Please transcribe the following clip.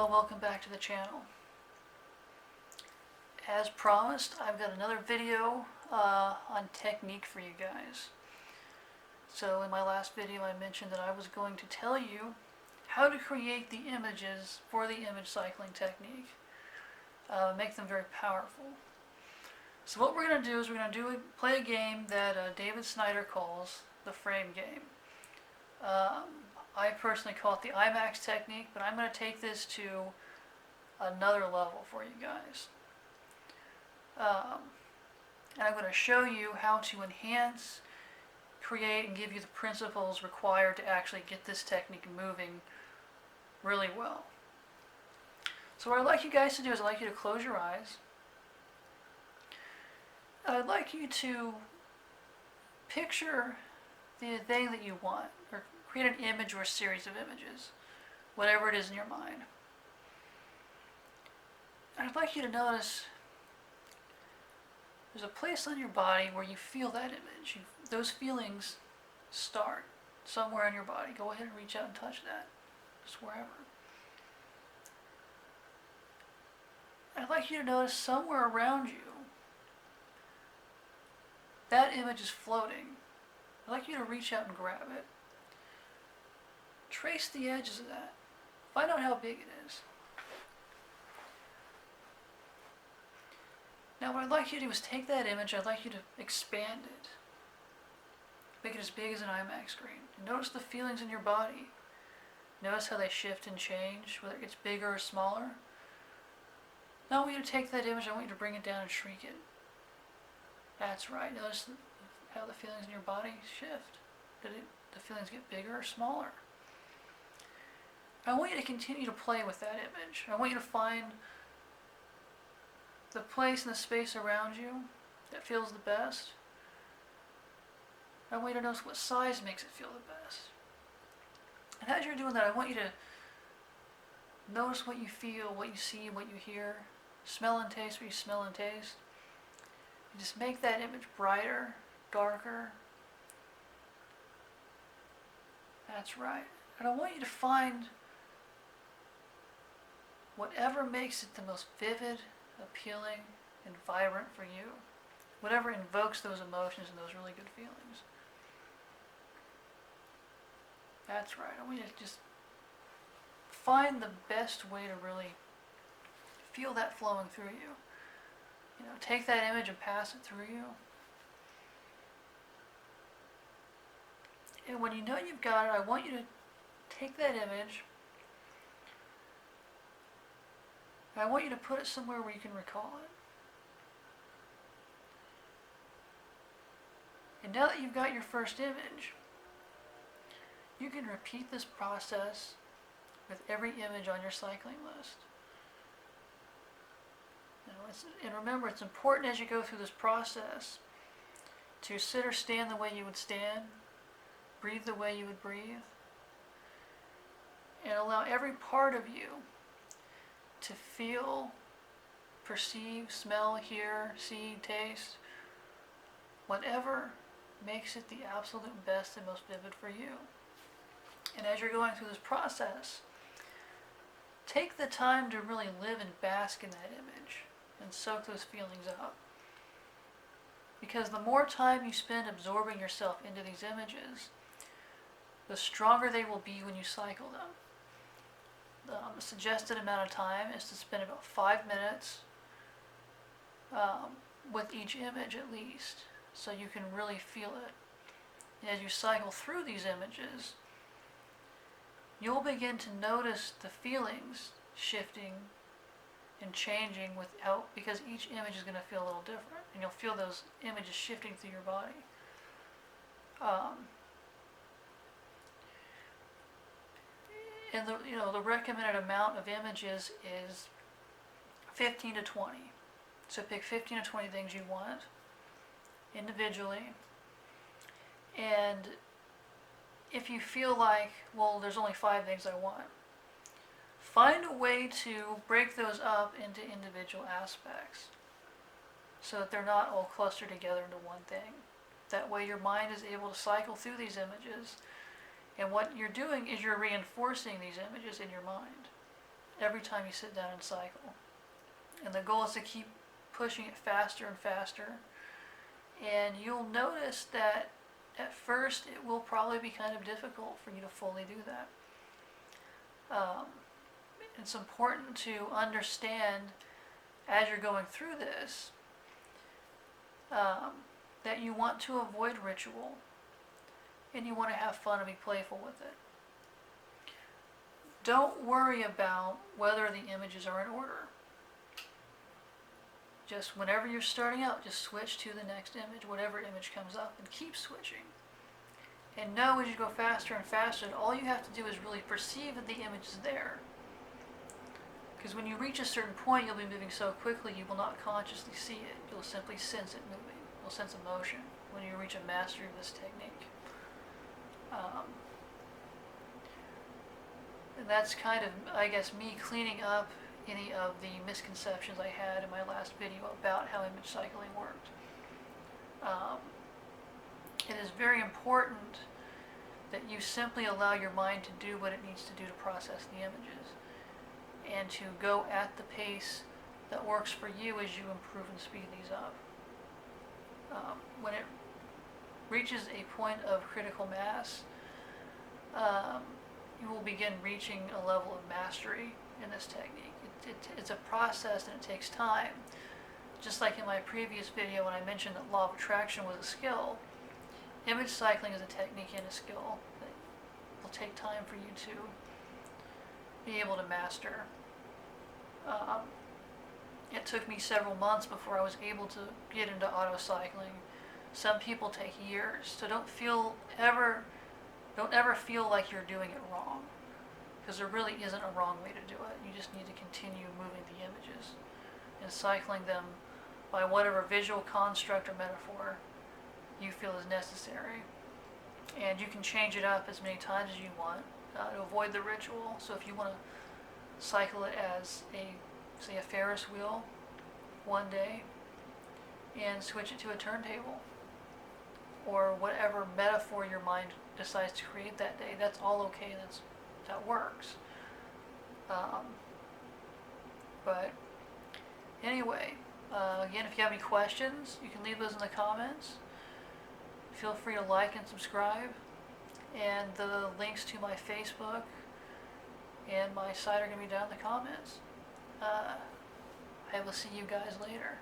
Hello, welcome back to the channel. As promised, I've got another video on technique for you guys. So in my last video I mentioned that I was going to tell you how to create the images for the image cycling technique. Make them very powerful. So what we're going to do is we're going to play a game that David Snyder calls the frame game. I personally call it the IMAX technique, but I'm going to take this to another level for you guys. And I'm going to show you how to enhance, create, and give you the principles required to actually get this technique moving really well. So what I'd like you guys to do is I'd like you to close your eyes. I'd like you to picture the thing that you want, or create an image or a series of images, whatever it is in your mind. And I'd like you to notice there's a place on your body where you feel that image. Those feelings start somewhere in your body. Go ahead and reach out and touch that, just wherever. I'd like you to notice somewhere around you that image is floating. I'd like you to reach out and grab it. Trace the edges of that. Find out how big it is. Now what I'd like you to do is take that image, I'd like you to expand it. Make it as big as an IMAX screen. And notice the feelings in your body. Notice how they shift and change, whether it gets bigger or smaller. Now I want you to take that image, I want you to bring it down and shrink it. That's right. Notice how the feelings in your body shift. The feelings get bigger or smaller. I want you to continue to play with that image. I want you to find the place and the space around you that feels the best. I want you to notice what size makes it feel the best. And as you're doing that, I want you to notice what you feel, what you see, what you hear. Smell and taste what you smell and taste. And just make that image brighter, darker. That's right. And I want you to find whatever makes it the most vivid, appealing, and vibrant for you. Whatever invokes those emotions and those really good feelings. That's right. I want you to just find the best way to really feel that flowing through you. You know, take that image and pass it through you. And when you know you've got it, I want you to take that image and I want you to put it somewhere where you can recall it. And now that you've got your first image, you can repeat this process with every image on your cycling list. And remember, it's important as you go through this process to sit or stand the way you would stand, breathe the way you would breathe, and allow every part of you to feel, perceive, smell, hear, see, taste, whatever makes it the absolute best and most vivid for you. And as you're going through this process, take the time to really live and bask in that image and soak those feelings up. Because the more time you spend absorbing yourself into these images, the stronger they will be when you cycle them. The suggested amount of time is to spend about 5 minutes with each image at least, so you can really feel it. And as you cycle through these images, you'll begin to notice the feelings shifting and changing because each image is going to feel a little different, and you'll feel those images shifting through your body. And the recommended amount of images is 15 to 20. So pick 15 to 20 things you want individually. And if you feel like, well, there's only 5 things I want, find a way to break those up into individual aspects so that they're not all clustered together into one thing. That way your mind is able to cycle through these images, and what you're doing is you're reinforcing these images in your mind. every time you sit down and cycle. And the goal is to keep pushing it faster and faster. And you'll notice that at first it will probably be kind of difficult for you to fully do that. It's important to understand as you're going through this that you want to avoid ritual and you want to have fun and be playful with it. Don't worry about whether the images are in order. Just whenever you're starting out, just switch to the next image, whatever image comes up, and keep switching. And know as you go faster and faster, all you have to do is really perceive that the image is there. Because when you reach a certain point, you'll be moving so quickly you will not consciously see it. You'll simply sense it moving. You'll sense emotion when you reach a mastery of this technique. And that's kind of, I guess, me cleaning up any of the misconceptions I had in my last video about how image cycling worked. It is very important that you simply allow your mind to do what it needs to do to process the images and to go at the pace that works for you as you improve and speed these up. When it reaches a point of critical mass, you will begin reaching a level of mastery in this technique. It's a process and it takes time. Just like in my previous video when I mentioned that law of attraction was a skill, image cycling is a technique and a skill that will take time for you to be able to master. It took me several months before I was able to get into auto cycling. Some people take years, so don't ever feel like you're doing it wrong, because there really isn't a wrong way to do it. You just need to continue moving the images and cycling them by whatever visual construct or metaphor you feel is necessary. And you can change it up as many times as you want to avoid the ritual. So if you want to cycle it as say a Ferris wheel one day and switch it to a turntable or whatever metaphor your mind decides to create that day, that's all okay. That works. But anyway, again, if you have any questions, you can leave those in the comments. Feel free to like and subscribe. And the links to my Facebook and my site are going to be down in the comments. I will see you guys later.